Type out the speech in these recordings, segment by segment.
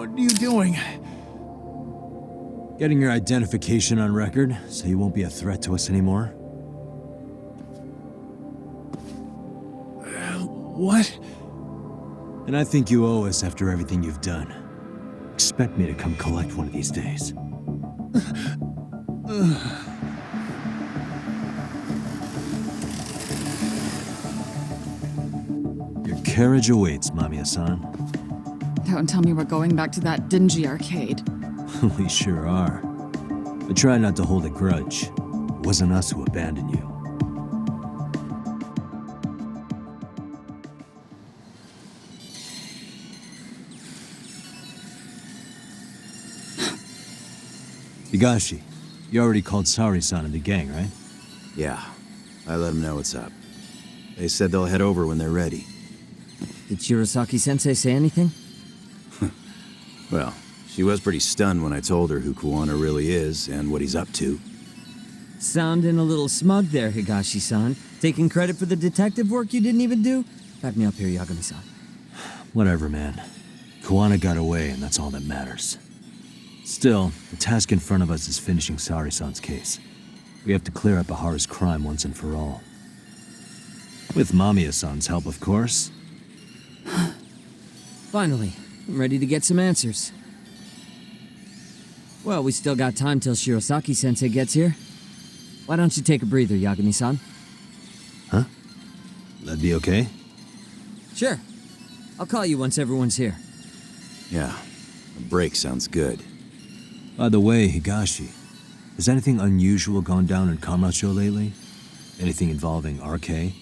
What are you doing? Getting your identification on record, so you won't be a threat to us anymore. What? And I think you owe us after everything you've done. Expect me to come collect one of these days. Your carriage awaits, Mamiya-san. Don't tell me we're going back to that dingy arcade. We sure are. But try not to hold a grudge. It wasn't us who abandoned you. Higashi, you already called Sari-san and the gang, right? Yeah, I let them know what's up. They said they'll head over when they're ready. Did Shirosaki-sensei say anything? Well, she was pretty stunned when I told her who Kuwana really is and what he's up to. Sounding a little smug there, Higashi-san. Taking credit for the detective work you didn't even do? Back me up here, Yagami-san. Whatever, man. Kuwana got away, and that's all that matters. Still, the task in front of us is finishing Sari-san's case. We have to clear up Ehara's crime once and for all. With Mamiya-san's help, of course. Finally, I'm ready to get some answers. Well, we still got time till Shirosaki-sensei gets here. Why don't you take a breather, Yagami-san? Huh? That'd be okay? Sure. I'll call you once everyone's here. Yeah, a break sounds good. By the way, Higashi, has anything unusual gone down in Kamacho lately? Anything involving RK?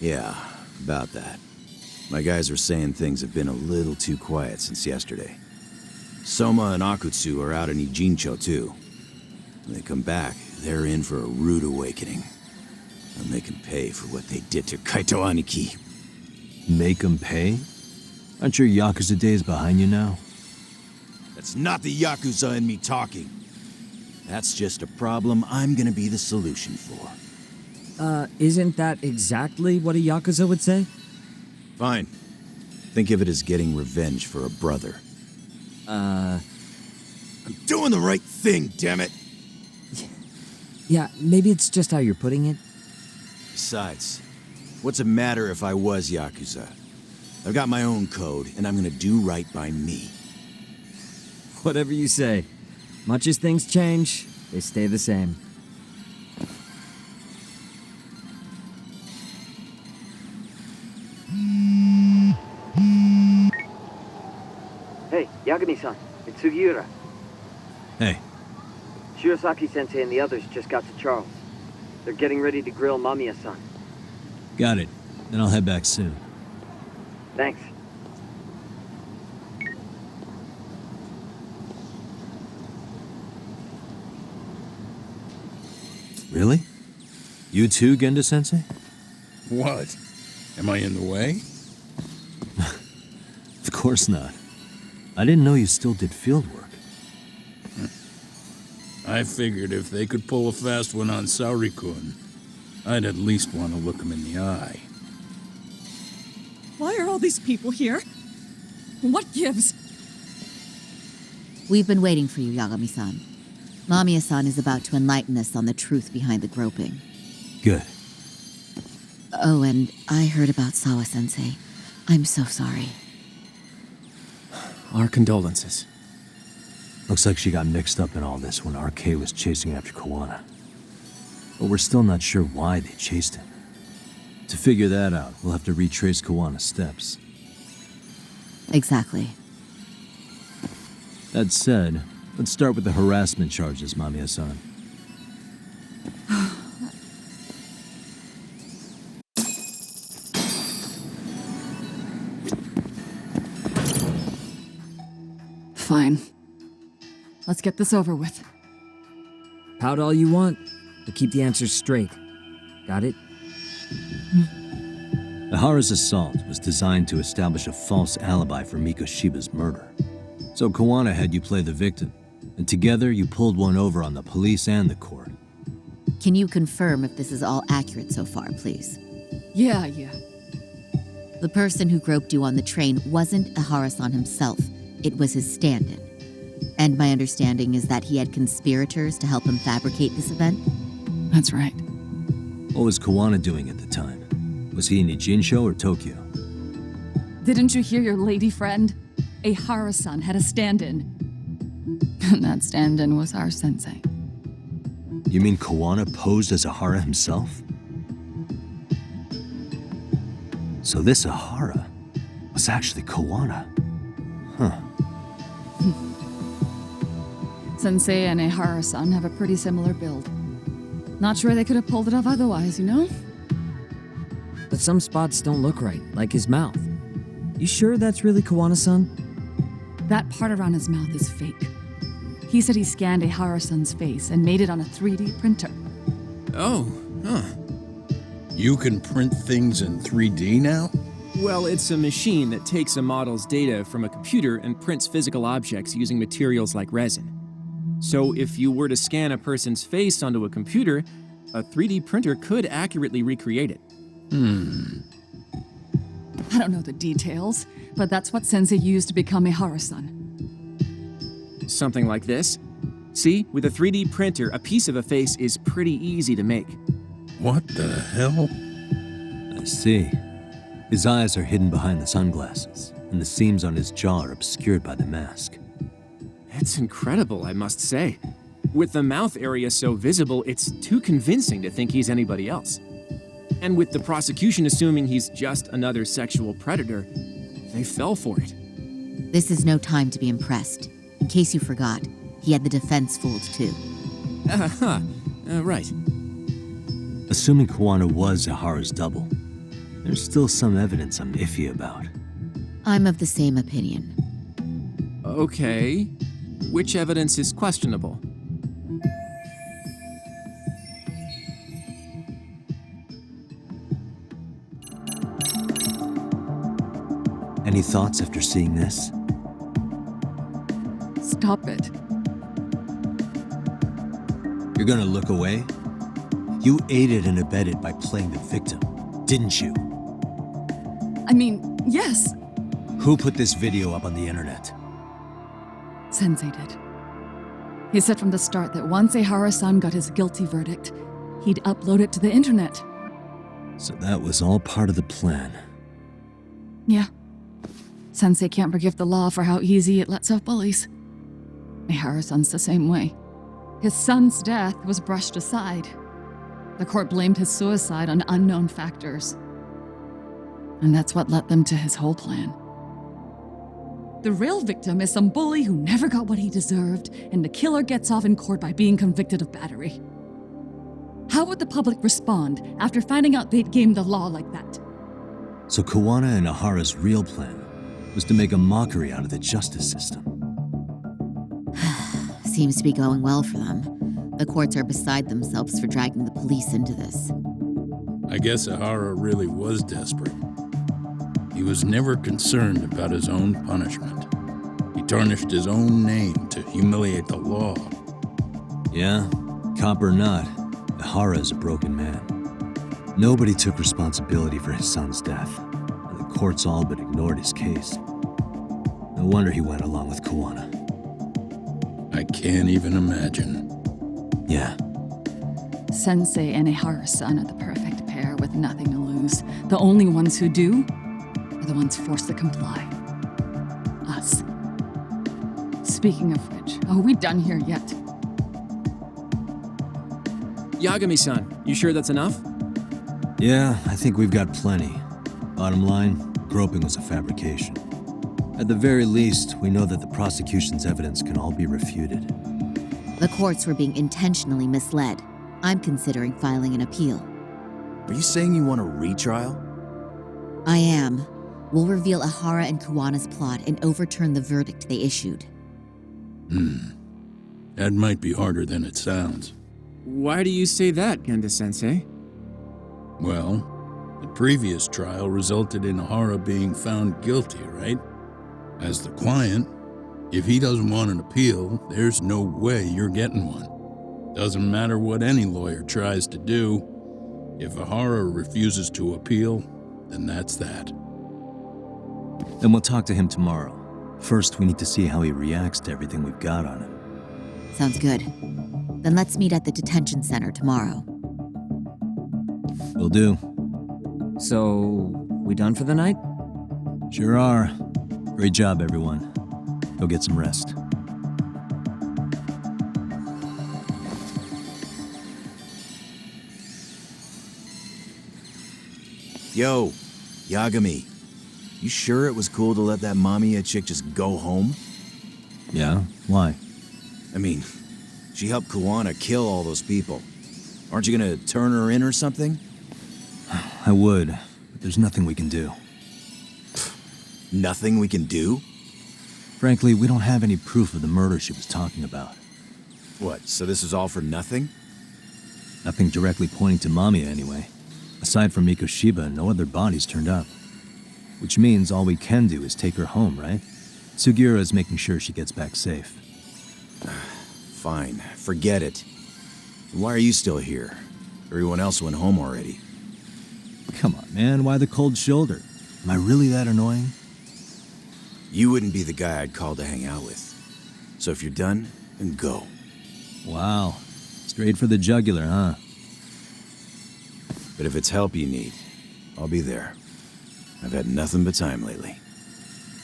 Yeah, about that. My guys are saying things have been a little too quiet since yesterday. Soma and Akutsu are out in Ijincho too. When they come back, they're in for a rude awakening. They'll make them pay for what they did to Kaito Aniki. Make them pay? Aren't your Yakuza days behind you now? That's not the Yakuza in me talking. That's just a problem I'm gonna be the solution for. Isn't that exactly what a Yakuza would say? Fine. Think of it as getting revenge for a brother. I'm doing the right thing, damn it! Yeah, maybe it's just how you're putting it. Besides, what's it matter if I was Yakuza? I've got my own code, and I'm gonna do right by me. Whatever you say. Much as things change, they stay the same. Hey, Yagami-san, it's Sugiura. Hey. Shirosaki-sensei and the others just got to Charles. They're getting ready to grill Mamiya-san. Got it. Then I'll head back soon. Thanks. Really? You too, Genda-sensei? What? Am I in the way? Of course not. I didn't know you still did field work. I figured if they could pull a fast one on Saori-kun, I'd at least want to look him in the eye. Why are all these people here? What gives? We've been waiting for you, Yagami-san. Mamiya-san is about to enlighten us on the truth behind the groping. Good. Oh, and I heard about Sawa-sensei. I'm so sorry. Our condolences. Looks like she got mixed up in all this when RK was chasing after Kuwana. But we're still not sure why they chased him. To figure that out, we'll have to retrace Kuwana's steps. Exactly. That said, let's start with the harassment charges, Mamiya-san. Fine. Let's get this over with. Pout all you want, but keep the answers straight. Got it? Ehara's assault was designed to establish a false alibi for Miko Shiba's murder. So Kuwana had you play the victim, and together you pulled one over on the police and the court. Can you confirm if this is all accurate so far, please? Yeah. The person who groped you on the train wasn't Ehara-san himself. It was his stand-in. And my understanding is that he had conspirators to help him fabricate this event? That's right. What was Kawana doing at the time? Was he in Ijincho or Tokyo? Didn't you hear your lady friend? Ehara-san had a stand-in. And that stand-in was our sensei. You mean Kawana posed as Ehara himself? So this Ehara was actually Kawana. Huh. Sensei and Ehara-san have a pretty similar build. Not sure they could have pulled it off otherwise, you know? But some spots don't look right, like his mouth. You sure that's really Kawana-san? That part around his mouth is fake. He said he scanned Ehara-san's face and made it on a 3D printer. Oh, huh. You can print things in 3D now? Well, it's a machine that takes a model's data from a computer and prints physical objects using materials like resin. So if you were to scan a person's face onto a computer, a 3D printer could accurately recreate it. I don't know the details, but that's what Sensei used to become Ehara-san. Something like this. See, with a 3D printer, a piece of a face is pretty easy to make. What the hell? I see. His eyes are hidden behind the sunglasses, and the seams on his jaw are obscured by the mask. It's incredible, I must say. With the mouth area so visible, it's too convincing to think he's anybody else. And with the prosecution assuming he's just another sexual predator, they fell for it. This is no time to be impressed. In case you forgot, he had the defense fooled too. Right. Assuming Kawana was Ehara's double, there's still some evidence I'm iffy about. I'm of the same opinion. Okay. Which evidence is questionable? Any thoughts after seeing this? Stop it. You're gonna look away? You aided and abetted by playing the victim, didn't you? I mean, yes, Who put this video up on the internet? Sensei did. He said from the start that once Ehara-san got his guilty verdict, he'd upload it to the internet. So that was all part of the plan. Yeah. Sensei can't forgive the law for how easy it lets off bullies. Ehara-san's the same way. His son's death was brushed aside. The court blamed his suicide on unknown factors. And that's what led them to his whole plan. The real victim is some bully who never got what he deserved, and the killer gets off in court by being convicted of battery. How would the public respond after finding out they'd gamed the law like that? So Kawana and Ehara's real plan was to make a mockery out of the justice system. Seems to be going well for them. The courts are beside themselves for dragging the police into this. I guess Ehara really was desperate. He was never concerned about his own punishment. He tarnished his own name to humiliate the law. Yeah, cop or not, Ehara is a broken man. Nobody took responsibility for his son's death, and the courts all but ignored his case. No wonder he went along with Kawana. I can't even imagine. Yeah, Sensei and Ehara-san are the perfect pair with nothing to lose. The only ones who do are the ones forced to comply. Us. Speaking of which, are we done here yet? Yagami-san, you sure that's enough? yeah, I think we've got plenty. Bottom line, groping was a fabrication. At the very least, we know that the prosecution's evidence can all be refuted. The courts were being intentionally misled. I'm considering filing an appeal. Are you saying you want a retrial? I am. We'll reveal Ehara and Kawana's plot and overturn the verdict they issued. That might be harder than it sounds. Why do you say that, Genda-sensei? Well, the previous trial resulted in Ehara being found guilty, right? As the client, if he doesn't want an appeal, there's no way you're getting one. Doesn't matter what any lawyer tries to do. If Ehara refuses to appeal, then that's that. Then we'll talk to him tomorrow. First, we need to see how he reacts to everything we've got on him. Sounds good. Then let's meet at the detention center tomorrow. Will do. So, we done for the night? Sure are. Great job, everyone. Go get some rest. Yo, Yagami. You sure it was cool to let that Mamiya chick just go home? Yeah? Why? I mean, she helped Kuwana kill all those people. Aren't you gonna turn her in or something? I would, but there's nothing we can do. Nothing we can do? Frankly, we don't have any proof of the murder she was talking about. What, so this is all for nothing? Nothing directly pointing to Mamiya, anyway. Aside from Mikoshiba, no other bodies turned up. Which means all we can do is take her home, right? Sugiura is making sure she gets back safe. Fine, forget it. Why are you still here? Everyone else went home already. Come on, man, why the cold shoulder? Am I really that annoying? You wouldn't be the guy I'd call to hang out with. So if you're done, then go. Wow. Straight for the jugular, huh? But if it's help you need, I'll be there. I've had nothing but time lately.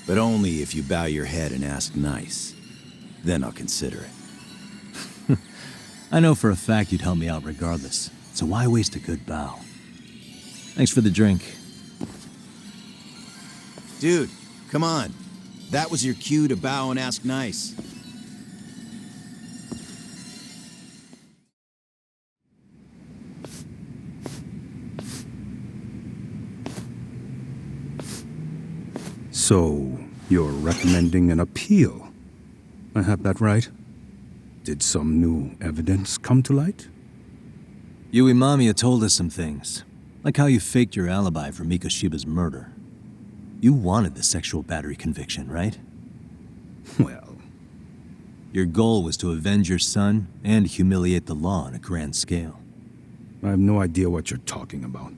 But only if you bow your head and ask nice. Then I'll consider it. I know for a fact you'd help me out regardless, so why waste a good bow? Thanks for the drink. Dude, come on. That was your cue to bow and ask nice. So, you're recommending an appeal? I have that right? Did some new evidence come to light? Yui Mamiya told us some things, like how you faked your alibi for Mikoshiba's murder. You wanted the sexual battery conviction, right? Well, your goal was to avenge your son and humiliate the law on a grand scale. I have no idea what you're talking about.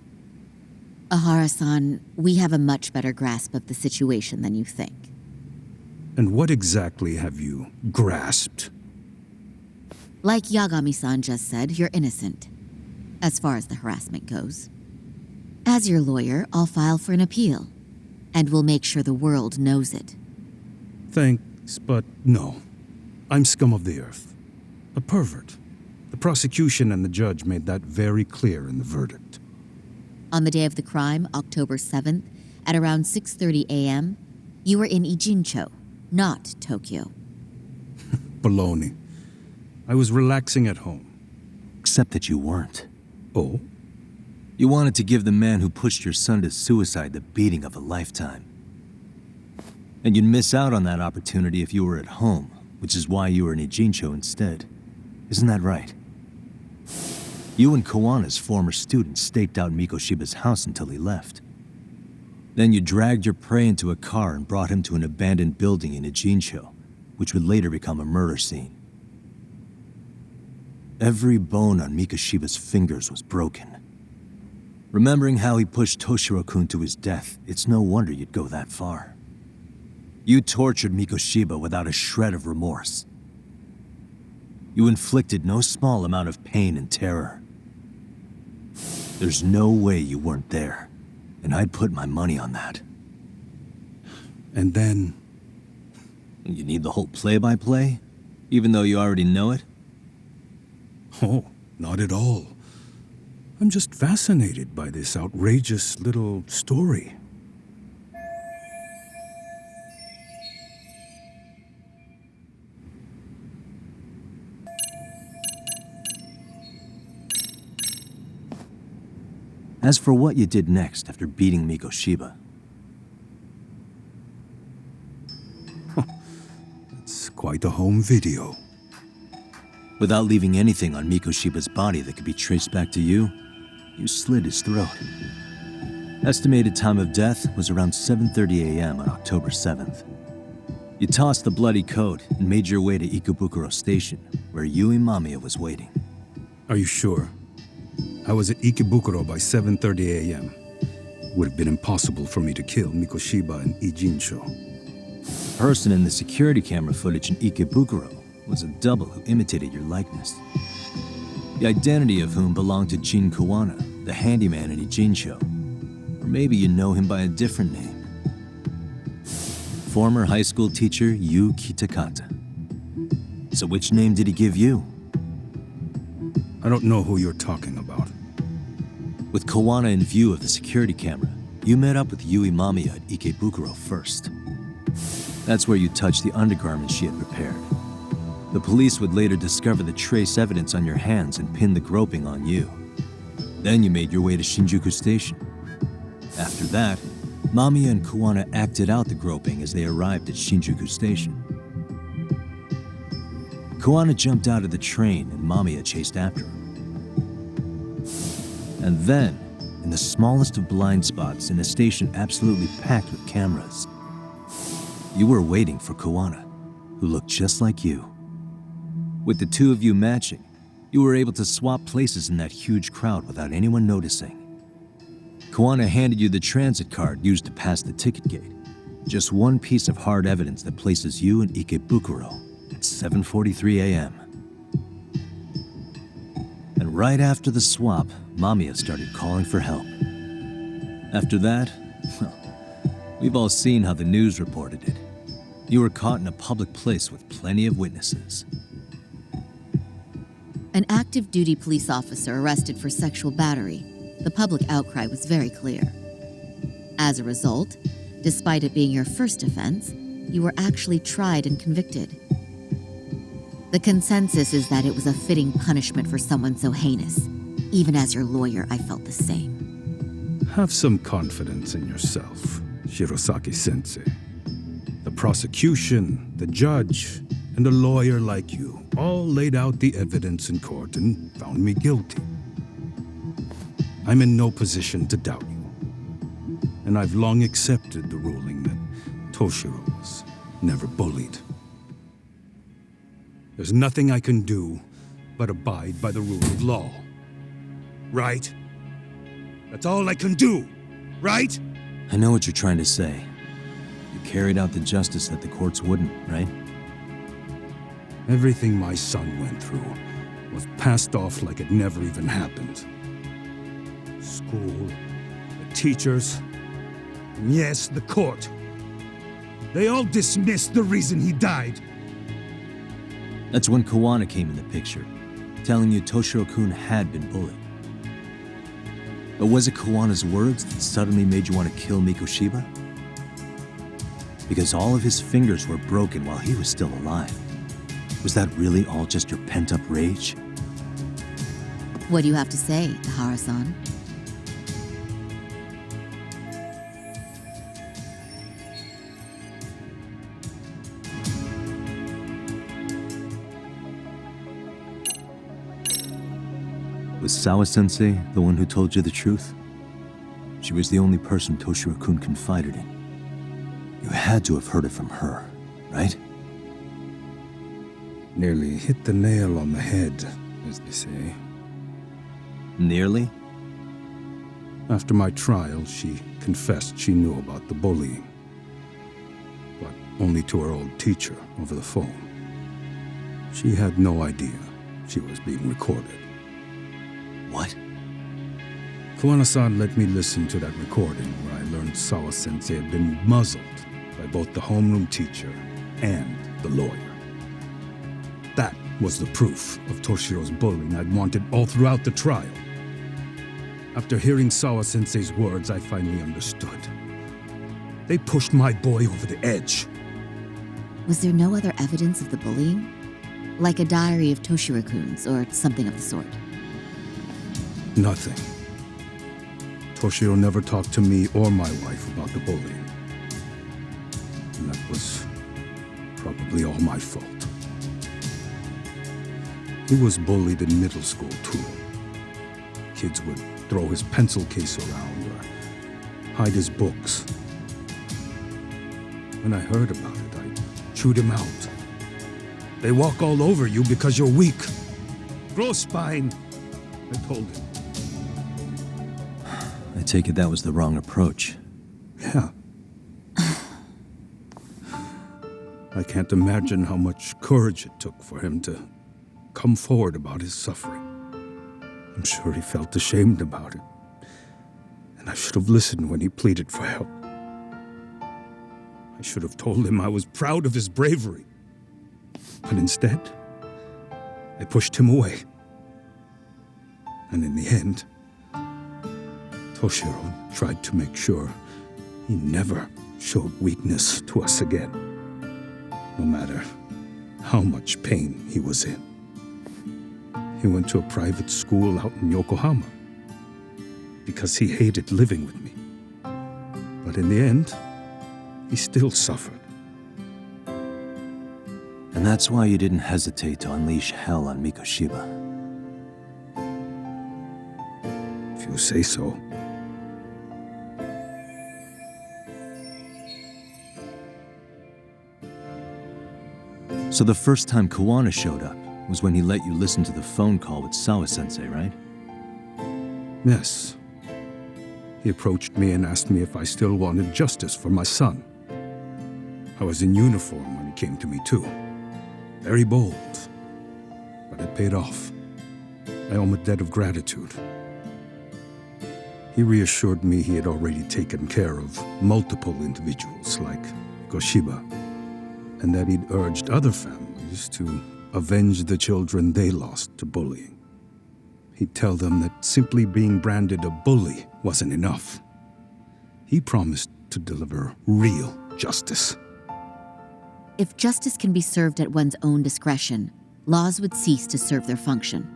Ehara-san, we have a much better grasp of the situation than you think. And what exactly have you grasped? Like Yagami-san just said, you're innocent, as far as the harassment goes. As your lawyer, I'll file for an appeal, and we'll make sure the world knows it. Thanks, but no. I'm scum of the earth. A pervert. The prosecution and the judge made that very clear in the verdict. On the day of the crime, October 7th, at around 6:30 a.m., you were in Ijincho, not Tokyo. Baloney. I was relaxing at home. Except that you weren't. Oh? You wanted to give the man who pushed your son to suicide the beating of a lifetime. And you'd miss out on that opportunity if you were at home, which is why you were in Ijincho instead. Isn't that right? You and Kawana's former student staked out Mikoshiba's house until he left. Then you dragged your prey into a car and brought him to an abandoned building in Ijincho, which would later become a murder scene. Every bone on Mikoshiba's fingers was broken. Remembering how he pushed Toshiro-kun to his death, it's no wonder you'd go that far. You tortured Mikoshiba without a shred of remorse. You inflicted no small amount of pain and terror. There's no way you weren't there, and I'd put my money on that. And then... You need the whole play-by-play, even though you already know it? Oh, not at all. I'm just fascinated by this outrageous little story. As for what you did next after beating Mikoshiba... It's quite a home video. Without leaving anything on Mikoshiba's body that could be traced back to you, you slit his throat. Estimated time of death was around 7:30 a.m. on October 7th. You tossed the bloody coat and made your way to Ikebukuro Station, where Yui Mamiya was waiting. Are you sure? I was at Ikebukuro by 7:30 a.m. Would have been impossible for me to kill Mikoshiba in Ijincho. The person in the security camera footage in Ikebukuro was a double who imitated your likeness. The identity of whom belonged to Jin Kawana, the handyman in Ijincho. Or maybe you know him by a different name. Former high school teacher Yu Kitakata. So which name did he give you? I don't know who you're talking about. With Kawana in view of the security camera, you met up with Yui Mamiya at Ikebukuro first. That's where you touched the undergarments she had prepared. The police would later discover the trace evidence on your hands and pin the groping on you. Then you made your way to Shinjuku Station. After that, Mamiya and Kawana acted out the groping as they arrived at Shinjuku Station. Kawana jumped out of the train and Mamiya chased after her. And then, in the smallest of blind spots in a station absolutely packed with cameras, you were waiting for Kawana, who looked just like you. With the two of you matching, you were able to swap places in that huge crowd without anyone noticing. Kawana handed you the transit card used to pass the ticket gate. Just one piece of hard evidence that places you in Ikebukuro at 7:43 a.m. And right after the swap, Mamiya started calling for help. After that, well, we've all seen how the news reported it. You were caught in a public place with plenty of witnesses. An active duty police officer arrested for sexual battery. The public outcry was very clear. As a result, despite it being your first offense, you were actually tried and convicted. The consensus is that it was a fitting punishment for someone so heinous. Even as your lawyer, I felt the same. Have some confidence in yourself, Shirosaki-sensei. The prosecution, the judge, and a lawyer like you all laid out the evidence in court and found me guilty. I'm in no position to doubt you. And I've long accepted the ruling that Toshiro was never bullied. There's nothing I can do but abide by the rule of law. Right? That's all I can do, right? I know what you're trying to say. You carried out the justice that the courts wouldn't, right? Everything my son went through was passed off like it never even happened. School, the teachers, and yes, the court. They all dismissed the reason he died. That's when Kawana came in the picture, telling you Toshiro-kun had been bullied. But was it Kawana's words that suddenly made you want to kill Mikoshiba? Because all of his fingers were broken while he was still alive. Was that really all just your pent-up rage? What do you have to say, Ehara-san? Was Sawa-sensei the one who told you the truth? She was the only person Toshiro-kun confided in. You had to have heard it from her, right? Nearly hit the nail on the head, as they say. Nearly? After my trial, she confessed she knew about the bullying. But only to her old teacher over the phone. She had no idea she was being recorded. What? Kawana-san let me listen to that recording where I learned Sawa-sensei had been muzzled by both the homeroom teacher and the lawyer. That was the proof of Toshiro's bullying I'd wanted all throughout the trial. After hearing Sawa-sensei's words, I finally understood. They pushed my boy over the edge. Was there no other evidence of the bullying? Like a diary of Toshiro-kun's or something of the sort? Nothing. Toshiro never talked to me or my wife about the bullying. And that was probably all my fault. He was bullied in middle school, too. Kids would throw his pencil case around or hide his books. When I heard about it, I chewed him out. They walk all over you because you're weak. Grow spine, I told him. I take it that was the wrong approach. Yeah. I can't imagine how much courage it took for him to come forward about his suffering. I'm sure he felt ashamed about it. And I should have listened when he pleaded for help. I should have told him I was proud of his bravery. But instead, I pushed him away. And in the end, Toshiro tried to make sure he never showed weakness to us again, no matter how much pain he was in. He went to a private school out in Yokohama because he hated living with me. But in the end, he still suffered. And that's why you didn't hesitate to unleash hell on Mikoshiba. If you say so. So the first time Kawana showed up was when he let you listen to the phone call with Sawa-sensei, right? Yes. He approached me and asked me if I still wanted justice for my son. I was in uniform when he came to me too. Very bold. But it paid off. I owe him a debt of gratitude. He reassured me he had already taken care of multiple individuals like Goshiba, and that he'd urged other families to avenge the children they lost to bullying. He'd tell them that simply being branded a bully wasn't enough. He promised to deliver real justice. If justice can be served at one's own discretion, laws would cease to serve their function.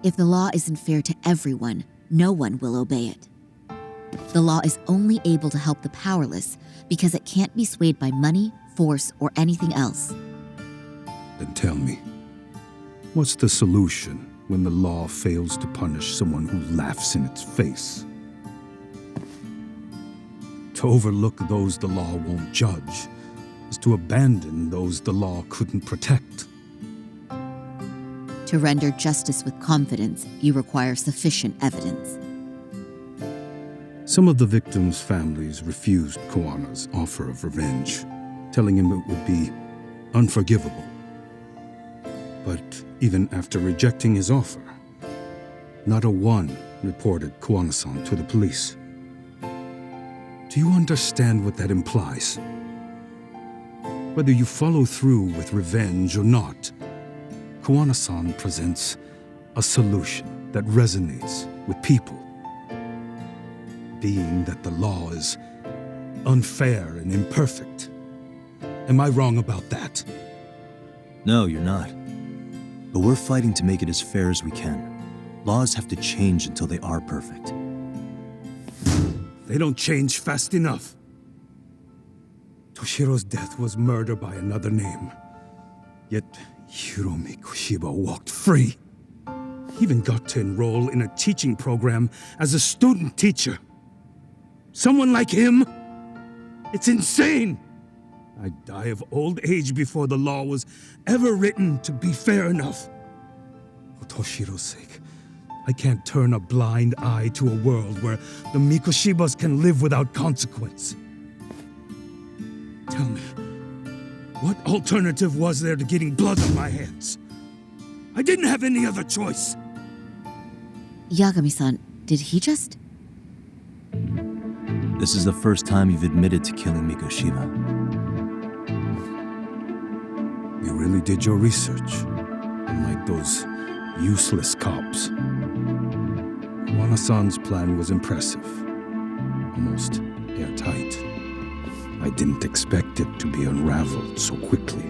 If the law isn't fair to everyone, no one will obey it. The law is only able to help the powerless because it can't be swayed by money, force, or anything else. Then tell me, what's the solution when the law fails to punish someone who laughs in its face? To overlook those the law won't judge is to abandon those the law couldn't protect. To render justice with confidence, you require sufficient evidence. Some of the victims' families refused Kawana's offer of revenge, telling him it would be unforgivable. But even after rejecting his offer, not a one reported Kawana-san to the police. Do you understand what that implies? Whether you follow through with revenge or not, Kawana-san presents a solution that resonates with people. Being that the law is unfair and imperfect. Am I wrong about that? No, you're not. But we're fighting to make it as fair as we can. Laws have to change until they are perfect. They don't change fast enough. Toshiro's death was murder by another name. Yet Hiromi Koshiba walked free. He even got to enroll in a teaching program as a student teacher. Someone like him? It's insane! I'd die of old age before the law was ever written to be fair enough. For Toshiro's sake, I can't turn a blind eye to a world where the Mikoshibas can live without consequence. Tell me, what alternative was there to getting blood on my hands? I didn't have any other choice. Yagami-san, did he just... This is the first time you've admitted to killing Mikoshiba. You really did your research, unlike those useless cops. Kawana-san's plan was impressive, almost airtight. I didn't expect it to be unraveled so quickly.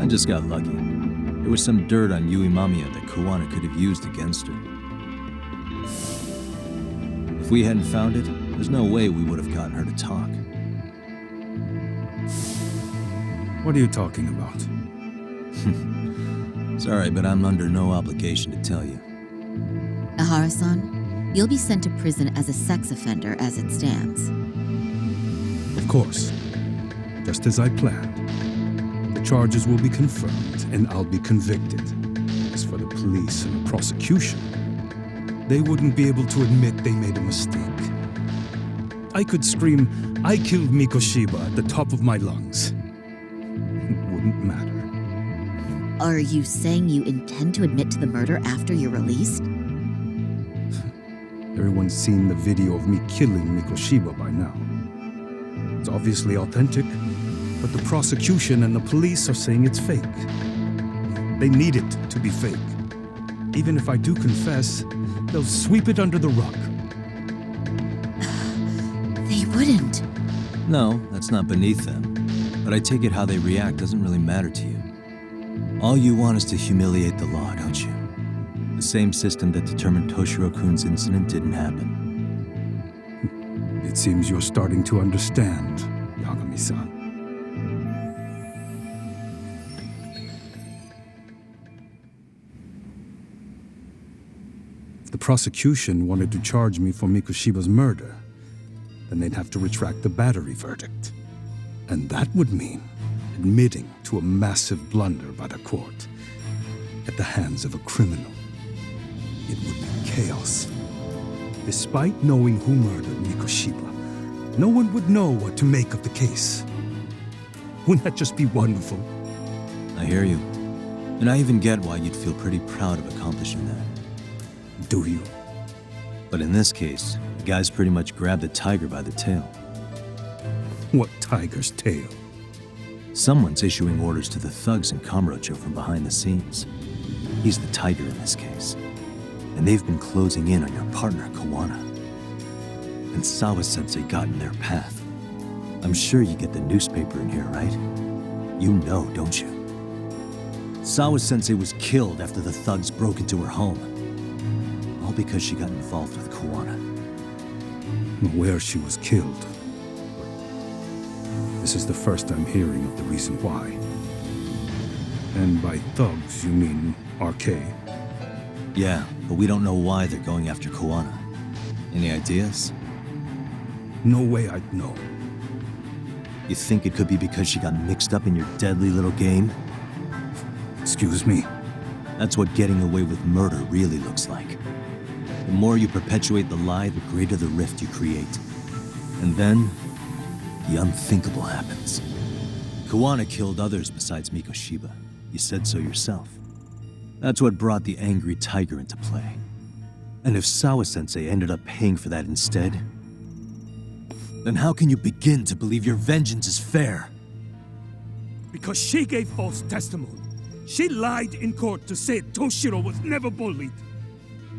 I just got lucky. There was some dirt on Yui Mamiya that Kawana could have used against her. If we hadn't found it, there's no way we would have gotten her to talk. What are you talking about? Sorry, but I'm under no obligation to tell you. Ehara-san, you'll be sent to prison as a sex offender as it stands. Of course. Just as I planned. The charges will be confirmed, and I'll be convicted. As for the police and the prosecution, they wouldn't be able to admit they made a mistake. I could scream, "I killed Mikoshiba" at the top of my lungs. doesn't matter. Are you saying you intend to admit to the murder after you're released? Everyone's seen the video of me killing Mikoshiba by now. It's obviously authentic, but the prosecution and the police are saying it's fake. They need it to be fake. Even if I do confess, they'll sweep it under the rug. They wouldn't. No, that's not beneath them. But I take it how they react doesn't really matter to you. All you want is to humiliate the law, don't you? The same system that determined Toshiro-kun's incident didn't happen. It seems you're starting to understand, Yagami-san. If the prosecution wanted to charge me for Mikoshiba's murder, then they'd have to retract the battery verdict. And that would mean admitting to a massive blunder by the court at the hands of a criminal. It would be chaos. Despite knowing who murdered Mikoshiba, no one would know what to make of the case. Wouldn't that just be wonderful? I hear you. And I even get why you'd feel pretty proud of accomplishing that. Do you? But in this case, the guy's pretty much grabbed the tiger by the tail. What tiger's tail? Someone's issuing orders to the thugs in Kamurocho from behind the scenes. He's the tiger in this case. And they've been closing in on your partner, Kawana. And Sawa-sensei got in their path. I'm sure you get the newspaper in here, right? You know, don't you? Sawa-sensei was killed after the thugs broke into her home. All because she got involved with Kawana. I'm aware she was killed. This is the first I'm hearing of the reason why. And by thugs, you mean RK? Yeah, but we don't know why they're going after Kawana. Any ideas? No way I'd know. You think it could be because she got mixed up in your deadly little game? Excuse me? That's what getting away with murder really looks like. The more you perpetuate the lie, the greater the rift you create. And then, the unthinkable happens. Kawana killed others besides Mikoshiba. You said so yourself. That's what brought the angry tiger into play. And if Sawa-sensei ended up paying for that instead, then how can you begin to believe your vengeance is fair? Because she gave false testimony. She lied in court to say Toshiro was never bullied.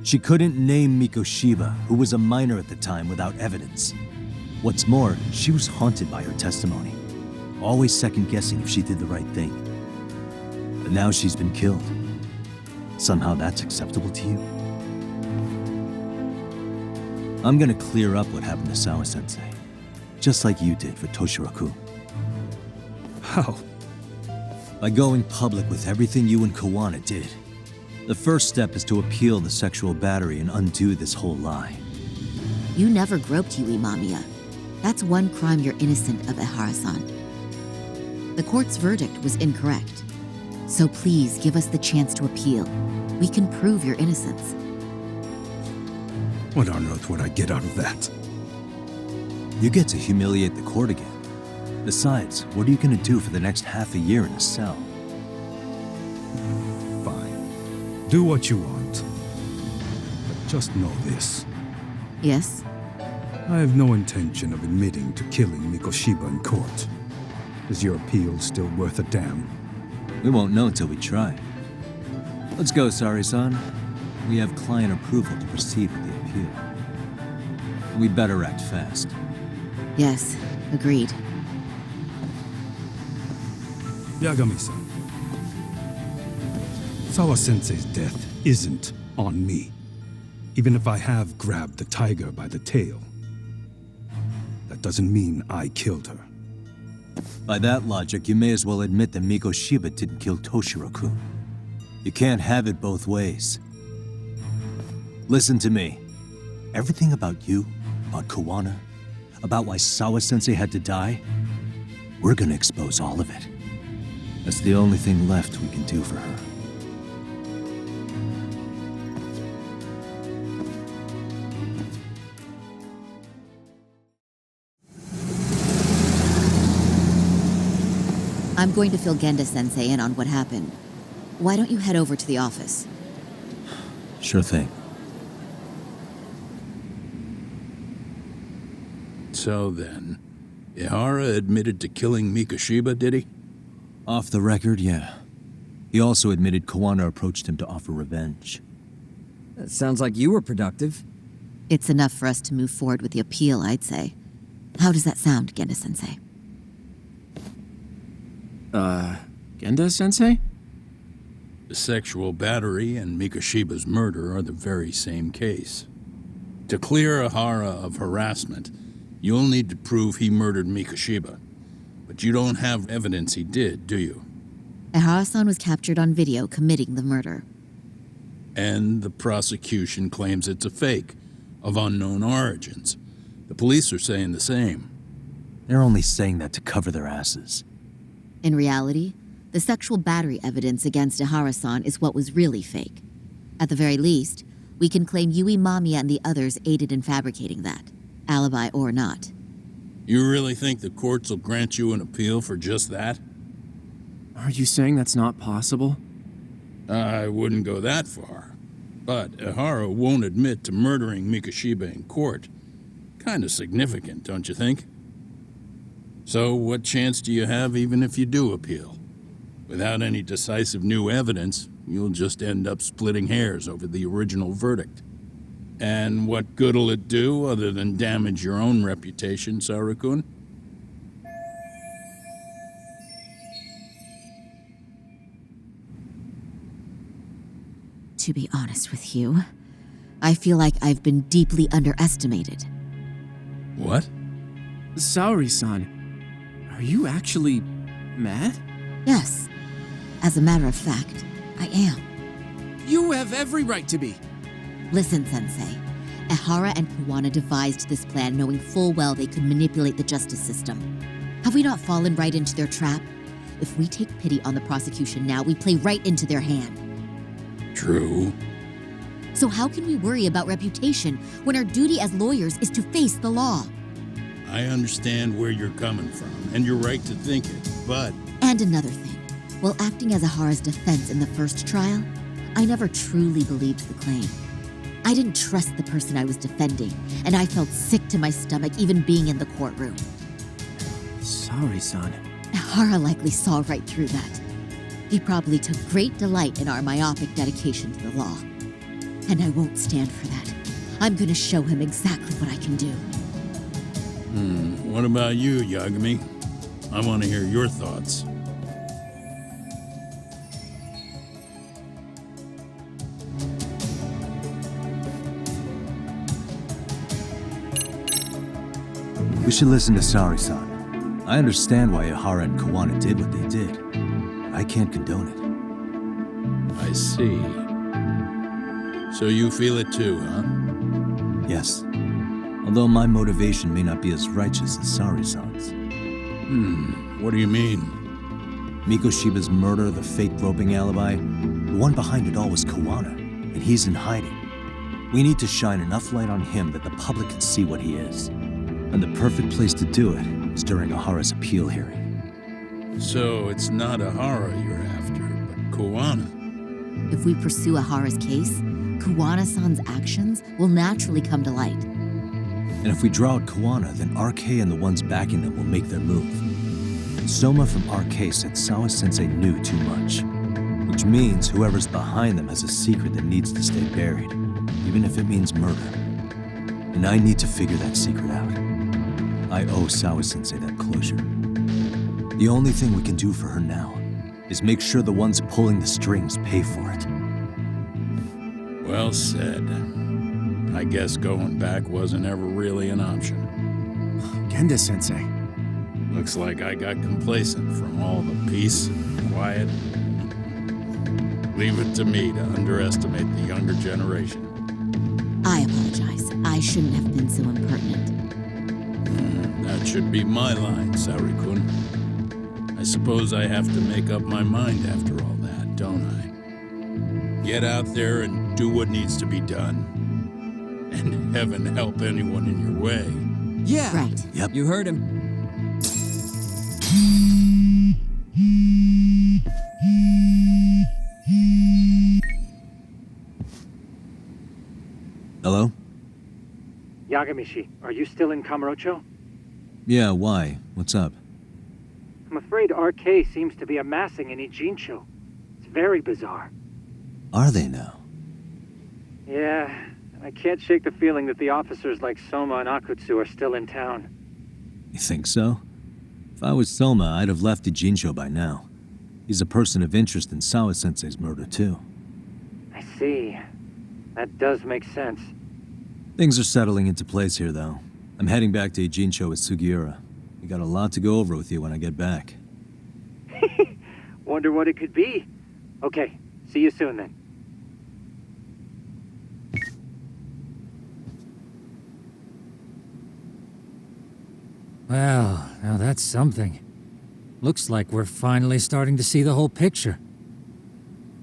She couldn't name Mikoshiba, who was a minor at the time, without evidence. What's more, she was haunted by her testimony, always second-guessing if she did the right thing. But now she's been killed. Somehow that's acceptable to you? I'm gonna clear up what happened to Sawa-sensei, just like you did for Toshiro-kun. How? By going public with everything you and Kawana did. The first step is to appeal the sexual battery and undo this whole lie. You never groped Yui Mamiya. That's one crime you're innocent of, Ehara-san. The court's verdict was incorrect. So please give us the chance to appeal. We can prove your innocence. What on earth would I get out of that? You get to humiliate the court again. Besides, what are you gonna do for the next half a year in a cell? Fine. Do what you want. But just know this. Yes? I have no intention of admitting to killing Mikoshiba in court. Is your appeal still worth a damn? We won't know till we try. Let's go, Sari-san. We have client approval to proceed with the appeal. We better act fast. Yes, agreed. Yagami-san. Sawa-sensei's death isn't on me. Even if I have grabbed the tiger by the tail, that doesn't mean I killed her. By that logic, you may as well admit that Mikoshiba didn't kill Toshiro-kun. You can't have it both ways. Listen to me. Everything about you, about Kawana, about why Sawa-sensei had to die, we're gonna expose all of it. That's the only thing left we can do for her. I'm going to fill Genda-sensei in on what happened. Why don't you head over to the office? Sure thing. So then, Ehara admitted to killing Mikoshiba, did he? Off the record, yeah. He also admitted Kawana approached him to offer revenge. That sounds like you were productive. It's enough for us to move forward with the appeal, I'd say. How does that sound, Genda-sensei? Genda-sensei? The sexual battery and Mikoshiba's murder are the very same case. To clear Ehara of harassment, you'll need to prove he murdered Mikoshiba. But you don't have evidence he did, do you? Ehara-san was captured on video committing the murder. And the prosecution claims it's a fake, of unknown origins. The police are saying the same. They're only saying that to cover their asses. In reality, the sexual battery evidence against Ehara-san is what was really fake. At the very least, we can claim Yui, Mamiya, and the others aided in fabricating that, alibi or not. You really think the courts will grant you an appeal for just that? Are you saying that's not possible? I wouldn't go that far. But Ehara won't admit to murdering Mikoshiba in court. Kinda significant, don't you think? So what chance do you have even if you do appeal? Without any decisive new evidence, you'll just end up splitting hairs over the original verdict. And what good'll it do other than damage your own reputation, Saru-kun? To be honest with you, I feel like I've been deeply underestimated. What? Saori-san, are you actually mad? Yes, as a matter of fact, I am. You have every right to be. Listen, Sensei. Ehara and Kawana devised this plan knowing full well they could manipulate the justice system. Have we not fallen right into their trap? If we take pity on the prosecution now, we play right into their hand. True. So how can we worry about reputation when our duty as lawyers is to face the law? I understand where you're coming from, and you're right to think it, but... And another thing. While acting as Ehara's defense in the first trial, I never truly believed the claim. I didn't trust the person I was defending, and I felt sick to my stomach even being in the courtroom. Saori-san. Ehara likely saw right through that. He probably took great delight in our myopic dedication to the law. And I won't stand for that. I'm gonna show him exactly what I can do. What about you, Yagami? I want to hear your thoughts. We should listen to Saori-san. I understand why Ehara and Kawana did what they did. I can't condone it. I see. So you feel it too, huh? Yes. Although my motivation may not be as righteous as Saori-san's. What do you mean? Mikoshiba's murder, the fake groping alibi, the one behind it all was Kawana, and he's in hiding. We need to shine enough light on him that the public can see what he is. And the perfect place to do it is during Ehara's appeal hearing. So it's not Ehara you're after, but Kawana. If we pursue Ehara's case, Kawana-san's actions will naturally come to light. And if we draw out Kawana, then RK and the ones backing them will make their move. Soma from RK said Sawa-sensei knew too much, which means whoever's behind them has a secret that needs to stay buried, even if it means murder. And I need to figure that secret out. I owe Sawa-sensei that closure. The only thing we can do for her now is make sure the ones pulling the strings pay for it. Well said. I guess going back wasn't ever really an option. Genda-sensei. Looks like I got complacent from all the peace and quiet. Leave it to me to underestimate the younger generation. I apologize. I shouldn't have been so impertinent. That should be my line, Saori-kun. I suppose I have to make up my mind after all that, don't I? Get out there and do what needs to be done. And heaven help anyone in your way. Yeah. Right. Yep. You heard him. Hello? Yagami, are you still in Kamurocho? Yeah, why? What's up? I'm afraid RK seems to be amassing in Ijincho. It's very bizarre. Are they now? Yeah, I can't shake the feeling that the officers like Soma and Akutsu are still in town. You think so? If I was Soma, I'd have left Ijincho by now. He's a person of interest in Sawa-sensei's murder, too. I see. That does make sense. Things are settling into place here, though. I'm heading back to Ijincho with Sugiura. We got a lot to go over with you when I get back. Wonder what it could be. Okay, see you soon then. Well, now that's something. Looks like we're finally starting to see the whole picture.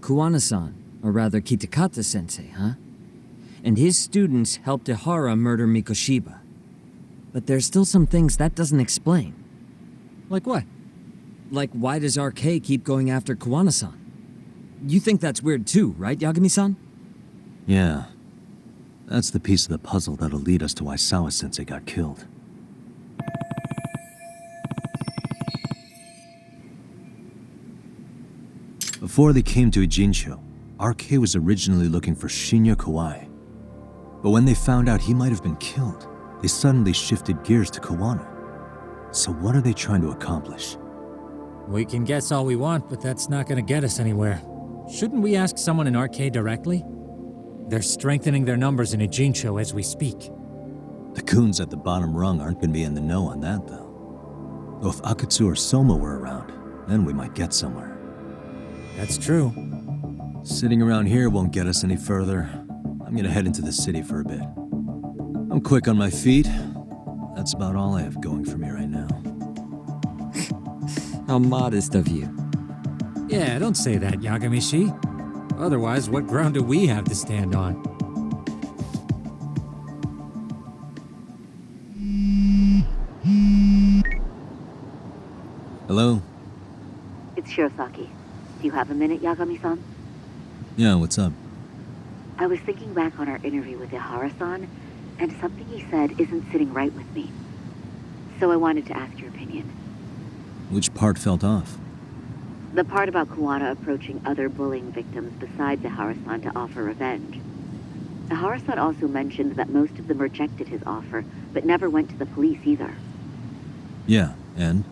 Kuwana-san, or rather Kitakata-sensei, huh? And his students helped Ehara murder Mikoshiba. But there's still some things that doesn't explain. Like what? Like, why does RK keep going after Kuwana-san? You think that's weird too, right, Yagami-san? Yeah. That's the piece of the puzzle that'll lead us to why Sawa-sensei got killed. Before they came to Ijincho, RK was originally looking for Shinya Kawai. But when they found out he might have been killed, they suddenly shifted gears to Kawana. So what are they trying to accomplish? We can guess all we want, but that's not gonna get us anywhere. Shouldn't we ask someone in RK directly? They're strengthening their numbers in Ijincho as we speak. The goons at the bottom rung aren't gonna be in the know on that, though. Though if Akutsu or Soma were around, then we might get somewhere. That's true. Sitting around here won't get us any further. I'm gonna head into the city for a bit. I'm quick on my feet. That's about all I have going for me right now. How modest of you. Yeah, don't say that, Yagami. Otherwise, what ground do we have to stand on? Hello? It's Shirosaki. Do you have a minute, Yagami-san? Yeah, what's up? I was thinking back on our interview with Ehara-san, and something he said isn't sitting right with me. So I wanted to ask your opinion. Which part felt off? The part about Kuwana approaching other bullying victims besides Ehara-san to offer revenge. Ehara-san also mentioned that most of them rejected his offer, but never went to the police either. Yeah, and?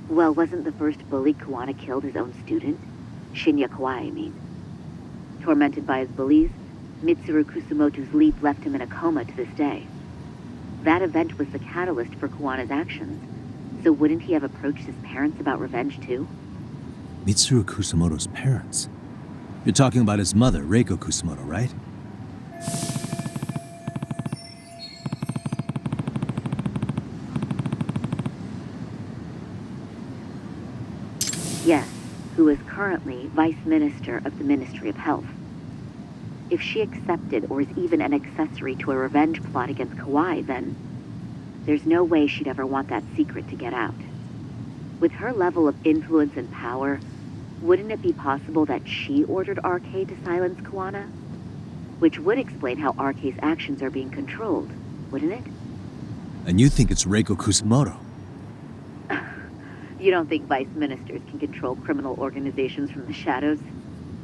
Well, wasn't the first bully Kuwana killed his own student? Shinya Kawai, I mean. Tormented by his bullies, Mitsuru Kusumoto's leap left him in a coma to this day. That event was the catalyst for Kuwana's actions, so wouldn't he have approached his parents about revenge too? Mitsuru Kusumoto's parents? You're talking about his mother, Reiko Kusumoto, right? Yes, who is currently Vice Minister of the Ministry of Health. If she accepted or is even an accessory to a revenge plot against Kawai, then there's no way she'd ever want that secret to get out. With her level of influence and power, wouldn't it be possible that she ordered RK to silence Kuwana? Which would explain how RK's actions are being controlled, wouldn't it? And you think it's Reiko Kusumoto? You don't think vice ministers can control criminal organizations from the shadows?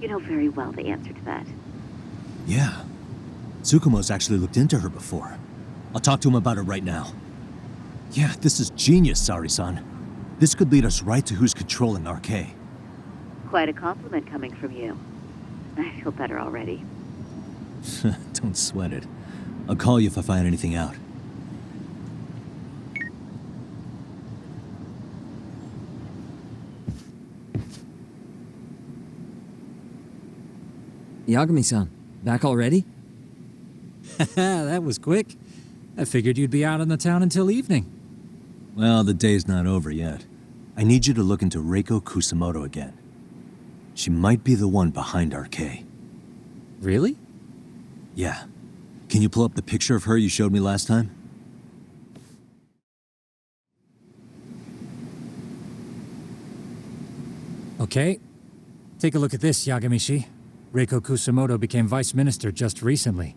You know very well the answer to that. Yeah. Tsukumo's actually looked into her before. I'll talk to him about it right now. Yeah, this is genius, Sari-san. This could lead us right to who's controlling RK. Quite a compliment coming from you. I feel better already. Don't sweat it. I'll call you if I find anything out. Yagami-san, back already? That was quick. I figured you'd be out in the town until evening. Well, the day's not over yet. I need you to look into Reiko Kusumoto again. She might be the one behind RK. Really? Yeah. Can you pull up the picture of her you showed me last time? Okay. Take a look at this, Yagami-shi. Reiko Kusumoto became vice minister just recently.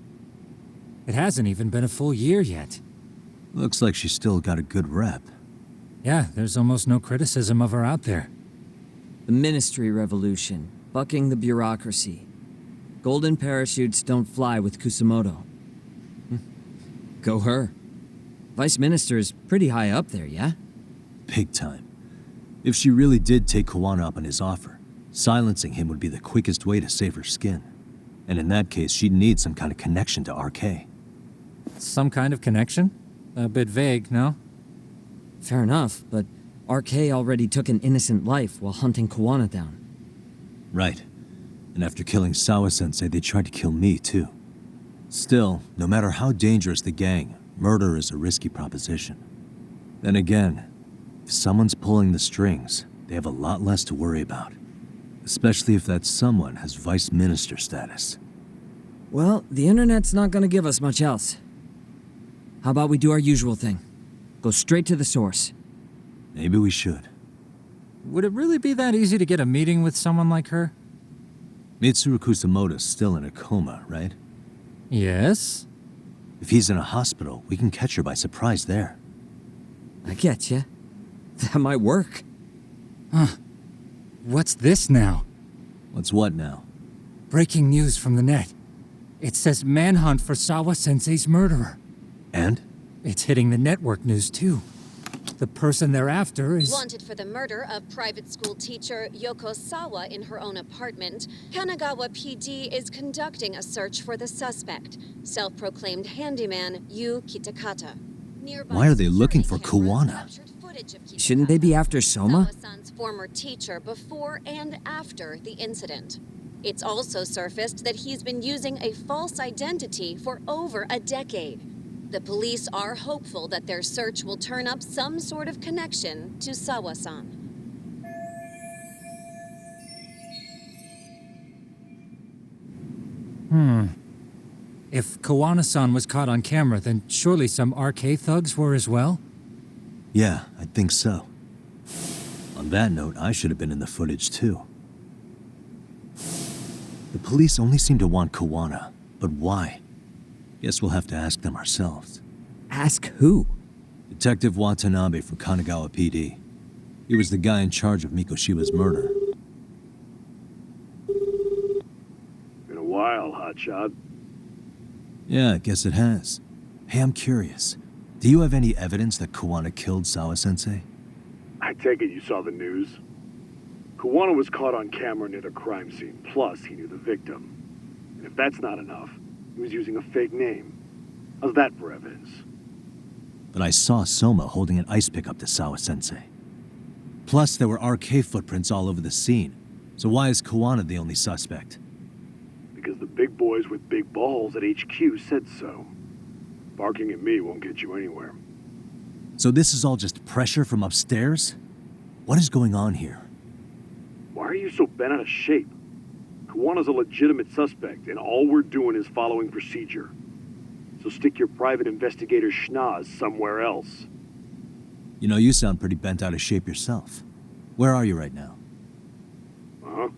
It hasn't even been a full year yet. Looks like she's still got a good rep. Yeah, there's almost no criticism of her out there. The Ministry Revolution, bucking the bureaucracy. Golden parachutes don't fly with Kusumoto. Go her. Vice Minister is pretty high up there, yeah? Big time. If she really did take Kuwana up on his offer, silencing him would be the quickest way to save her skin. And in that case, she'd need some kind of connection to RK. Some kind of connection? A bit vague, no? Fair enough, but RK already took an innocent life while hunting Kuwana down. Right. And after killing Sawa-sensei, they tried to kill me, too. Still, no matter how dangerous the gang, murder is a risky proposition. Then again, if someone's pulling the strings, they have a lot less to worry about. Especially if that someone has vice minister status. Well, the internet's not gonna give us much else. How about we do our usual thing? Go straight to the source. Maybe we should. Would it really be that easy to get a meeting with someone like her? Mitsuru Kusumoto's still in a coma, right? Yes? If he's in a hospital, we can catch her by surprise there. I get ya. That might work. Huh. What's this now? What's what now? Breaking news from the net. It says manhunt for Sawa-sensei's murderer. And? It's hitting the network news, too. The person they're after is... Wanted for the murder of private school teacher Yoko Sawa in her own apartment, Kanagawa PD is conducting a search for the suspect, self-proclaimed handyman Yu Kitakata. Nearby Why are they looking for security cameras Kuwana? captured footage of Kitakata, Shouldn't they be after Soma? Sawa-san's former teacher before and after the incident. It's also surfaced that he's been using a false identity for over a decade. The police are hopeful that their search will turn up some sort of connection to Sawa-san. If Kuwana-san was caught on camera, then surely some RK thugs were as well? Yeah, I think so. On that note, I should have been in the footage too. The police only seem to want Kuwana, but why? Guess we'll have to ask them ourselves. Ask who? Detective Watanabe from Kanagawa PD. He was the guy in charge of Mikoshiba's murder. Been a while, hotshot. Yeah, I guess it has. Hey, I'm curious. Do you have any evidence that Kuwana killed Sawa-sensei? I take it you saw the news. Kuwana was caught on camera near the crime scene, plus he knew the victim. And if that's not enough, he was using a fake name. How's that for evidence? But I saw Soma holding an ice pick up to Sawa-sensei. Plus, there were RK footprints all over the scene. So why is Kuwana the only suspect? Because the big boys with big balls at HQ said so. Barking at me won't get you anywhere. So this is all just pressure from upstairs? What is going on here? Why are you so bent out of shape? Kuwana's a legitimate suspect, and all we're doing is following procedure. So stick your private investigator schnoz somewhere else. You know, you sound pretty bent out of shape yourself. Where are you right now? Uh-huh.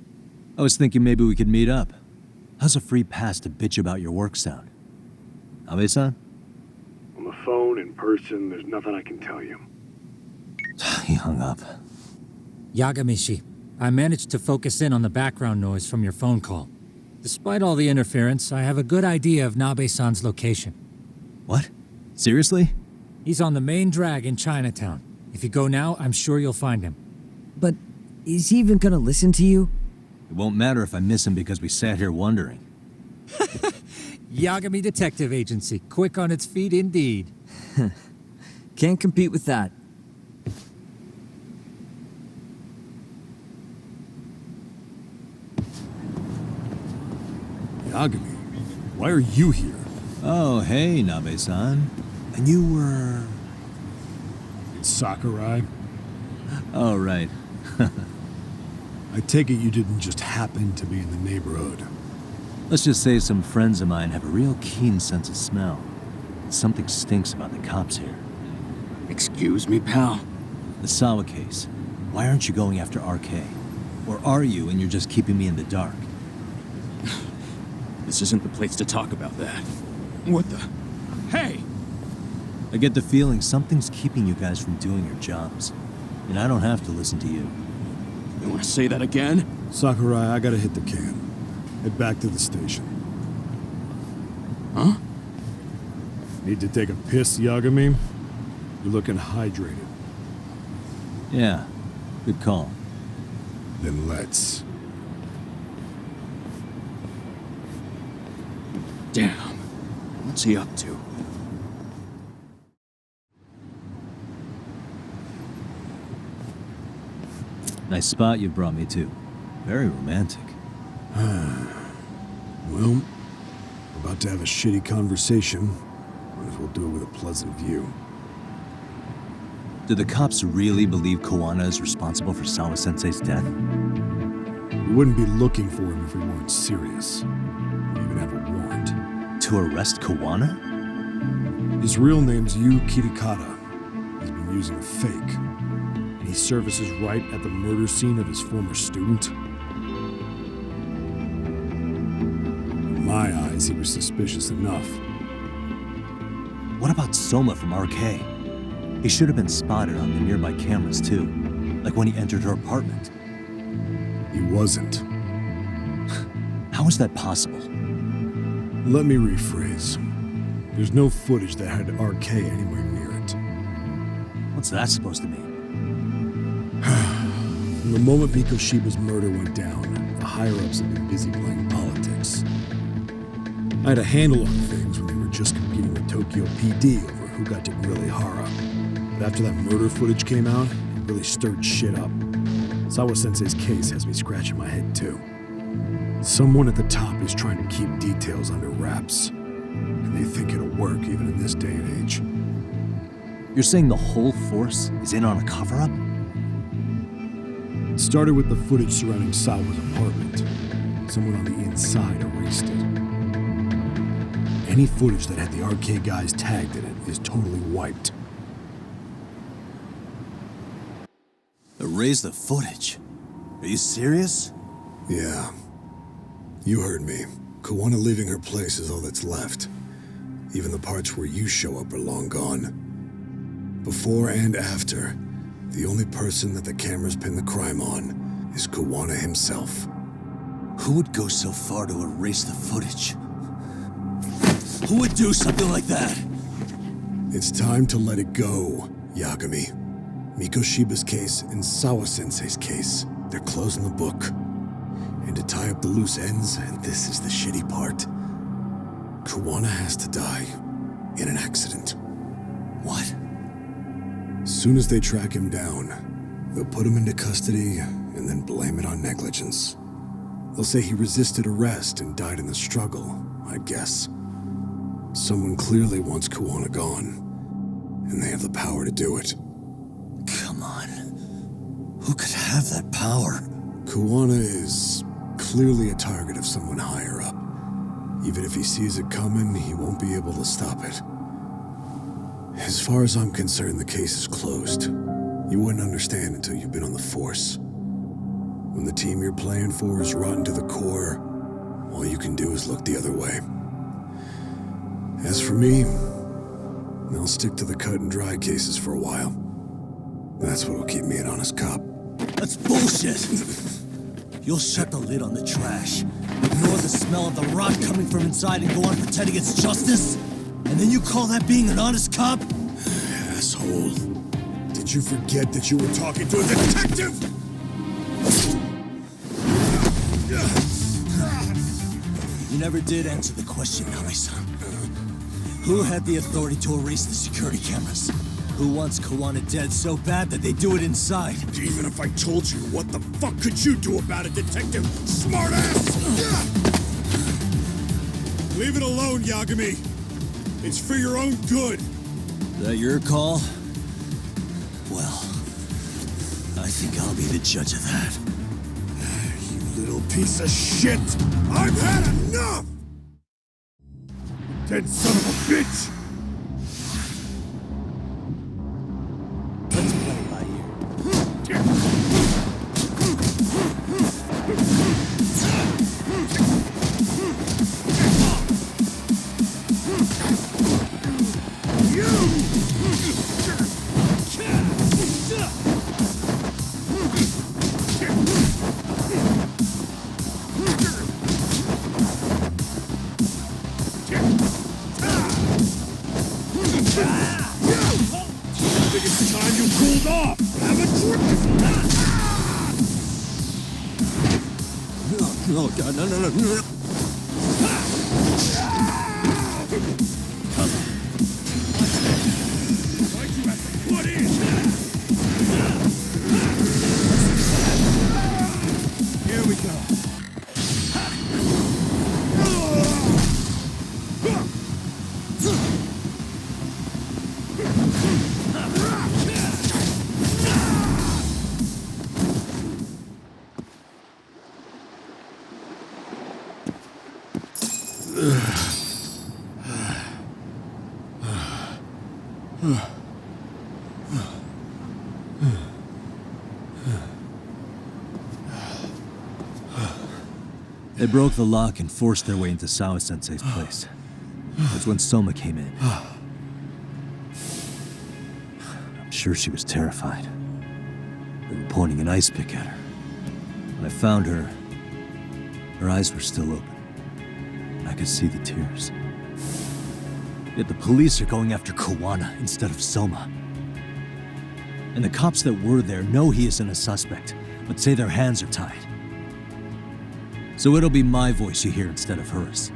I was thinking maybe we could meet up. How's a free pass to bitch about your work sound? Abe-san? On the phone, in person, there's nothing I can tell you. He hung up. Yagami-shi, I managed to focus in on the background noise from your phone call. Despite all the interference, I have a good idea of Nabe-san's location. What? Seriously? He's on the main drag in Chinatown. If you go now, I'm sure you'll find him. But is he even gonna listen to you? It won't matter if I miss him because we sat here wondering. Yagami Detective Agency, quick on its feet indeed. Can't compete with that. Yagami, why are you here? Oh, hey, Nabe-san. And you were... It's Sakurai. Oh, right. I take it you didn't just happen to be in the neighborhood. Let's just say some friends of mine have a real keen sense of smell. Something stinks about the cops here. Excuse me, pal? The Sawa case. Why aren't you going after RK? Or are you and you're just keeping me in the dark? This isn't the place to talk about that. What the? Hey! I get the feeling something's keeping you guys from doing your jobs. And I don't have to listen to you. You want to say that again? Sakurai, I gotta hit the can. Head back to the station. Huh? Need to take a piss, Yagami? You're looking hydrated. Yeah, good call. Then let's. Damn. What's he up to? Nice spot you brought me to. Very romantic. Well, we're about to have a shitty conversation. Might as well do it with a pleasant view. Do the cops really believe Koana is responsible for Sawa-sensei's death? We wouldn't be looking for him if we weren't serious. We even have a warrant. To arrest Koana? His real name's Yu Kitakata. He's been using a fake. And he services right at the murder scene of his former student. In my eyes, he was suspicious enough. What about Soma from RK? He should have been spotted on the nearby cameras too, like when he entered her apartment. He wasn't. How is that possible? Let me rephrase. There's no footage that had RK anywhere near it. What's that supposed to mean? From the moment Mikoshiba's murder went down, the higher-ups have been busy playing politics. I had a handle on things when they were just competing with Tokyo PD over who got to grill Ehara. But after that murder footage came out, it really stirred shit up. Sawa-sensei's case has me scratching my head too. Someone at the top is trying to keep details under wraps. And they think it'll work even in this day and age. You're saying the whole force is in on a cover-up? It started with the footage surrounding Sawa's apartment. Someone on the inside erased it. Any footage that had the RK guys tagged in it is totally wiped. Erase the footage? Are you serious? Yeah. You heard me. Koana leaving her place is all that's left. Even the parts where you show up are long gone. Before and after, the only person that the cameras pin the crime on is Koana himself. Who would go so far to erase the footage? Who would do something like that? It's time to let it go, Yagami. Mikoshiba's case and Sawa-sensei's case, they're closing the book. And to tie up the loose ends, and this is the shitty part, Koana has to die in an accident. What? As soon as they track him down, they'll put him into custody and then blame it on negligence. They'll say he resisted arrest and died in the struggle, I guess. Someone clearly wants Koana gone, and they have the power to do it. Come on. Who could have that power? Koana is clearly a target of someone higher up. Even if he sees it coming, he won't be able to stop it. As far as I'm concerned, the case is closed. You wouldn't understand until you've been on the force. When the team you're playing for is rotten to the core, all you can do is look the other way. As for me, I'll stick to the cut and dry cases for a while. That's what'll keep me an honest cop. That's bullshit! You'll shut the lid on the trash, ignore the smell of the rot coming from inside and go on pretending it's justice? And then you call that being an honest cop? Asshole. Did you forget that you were talking to a detective? You never did answer the question, Nami-san. Who had the authority to erase the security cameras? Who wants Koana dead so bad that they do it inside? Even if I told you, what the fuck could you do about it, detective? Smartass! Leave it alone, Yagami. It's for your own good. Is that your call? Well, I think I'll be the judge of that. You little piece of shit! I've had enough! Dead son of a bitch! Let's play it by ear. Hands off! Have a drink! Oh, God, no. Here we go. They broke the lock and forced their way into Sawa-sensei's place. That's when Soma came in. I'm sure she was terrified. They were pointing an ice pick at her. When I found her, her eyes were still open. I could see the tears. Yet the police are going after Kawana instead of Soma. And the cops that were there know he isn't a suspect, but say their hands are tied. So it'll be my voice you hear instead of hers.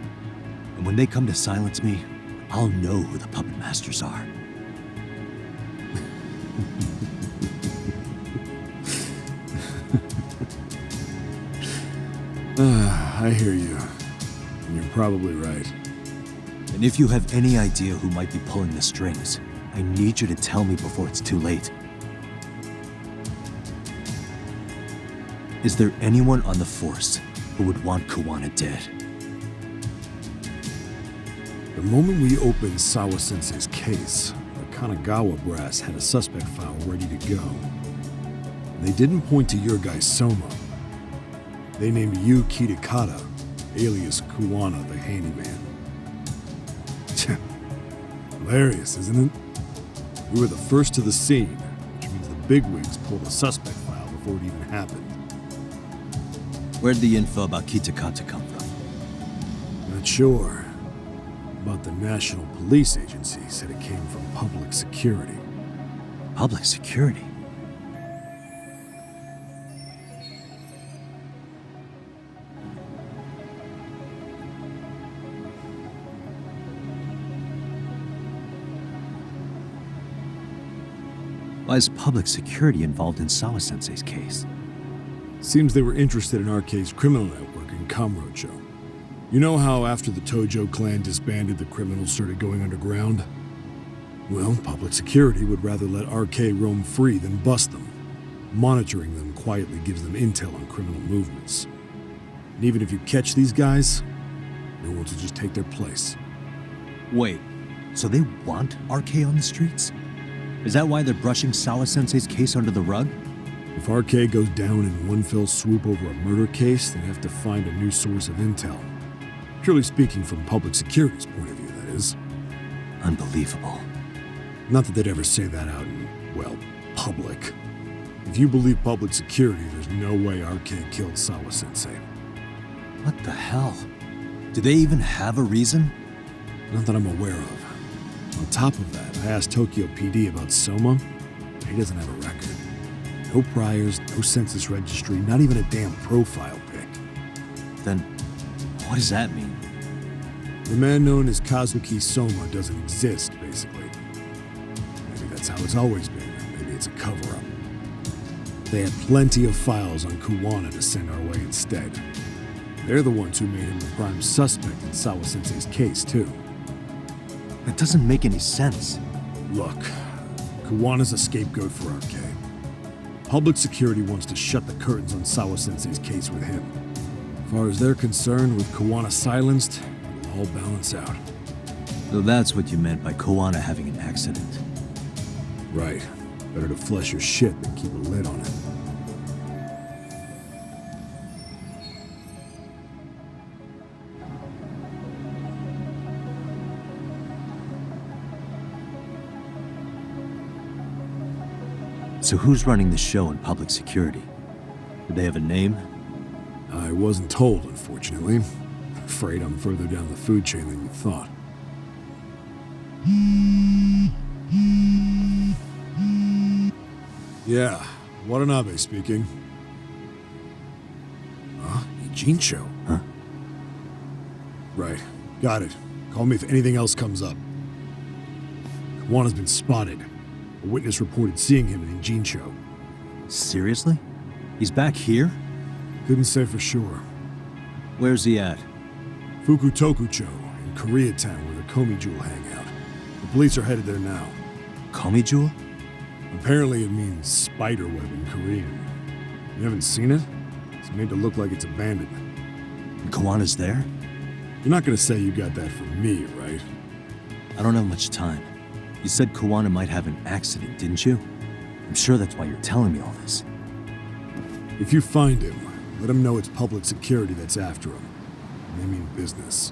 And when they come to silence me, I'll know who the puppet masters are. I hear you. And you're probably right. And if you have any idea who might be pulling the strings, I need you to tell me before it's too late. Is there anyone on the force who would want Kawana dead? The moment we opened Sawa-sensei's case, the Kanagawa brass had a suspect file ready to go. They didn't point to your guy Soma. They named you Kitakata, alias Kawana the handyman. Hilarious, isn't it? We were the first to the scene, which means the bigwigs pulled a suspect file before it even happened. Where'd the info about Kitakata come from? Not sure. But the National Police Agency said it came from public security. Public security? Why is public security involved in Sawa-sensei's case? Seems they were interested in RK's criminal network in Kamurocho. You know how after the Tojo clan disbanded, the criminals started going underground? Well, public security would rather let RK roam free than bust them. Monitoring them quietly gives them intel on criminal movements. And even if you catch these guys, no one will just take their place. Wait, so they want RK on the streets? Is that why they're brushing Sawa-sensei's case under the rug? If RK goes down in one fell swoop over a murder case, they have to find a new source of intel. Purely speaking, from public security's point of view, that is. Unbelievable. Not that they'd ever say that out in, well, public. If you believe public security, there's no way RK killed Sawa-sensei. What the hell? Do they even have a reason? Not that I'm aware of. On top of that, I asked Tokyo PD about Soma, but he doesn't have a record. No priors, no census registry, not even a damn profile pic. Then, what does that mean? The man known as Kazuki Soma doesn't exist, basically. Maybe that's how it's always been, or maybe it's a cover-up. They had plenty of files on Kawana to send our way instead. They're the ones who made him the prime suspect in Sawa-sensei's case, too. That doesn't make any sense. Look, Kawana's a scapegoat for RK. Public security wants to shut the curtains on Sawa-sensei's case with him. As far as they're concerned, with Kawana silenced, it'll all balance out. So that's what you meant by Kawana having an accident. Right. Better to flush your shit than keep a lid on it. So who's running the show in public security? Do they have a name? I wasn't told, unfortunately. Afraid I'm further down the food chain than you thought. Yeah, Watanabe speaking. Huh? Ijincho? Huh? Right. Got it. Call me if anything else comes up. Kawana's been spotted. A witness reported seeing him in Ijincho. Seriously? He's back here? Couldn't say for sure. Where's he at? Fukutokucho, in Koreatown, where the Komi Jewel hang out. The police are headed there now. Komi Jewel? Apparently it means spider web in Korean. You haven't seen it? It's made to look like it's abandoned. And Kawana's there? You're not gonna say you got that from me, right? I don't have much time. You said Kawana might have an accident, didn't you? I'm sure that's why you're telling me all this. If you find him, let him know it's public security that's after him. They mean business.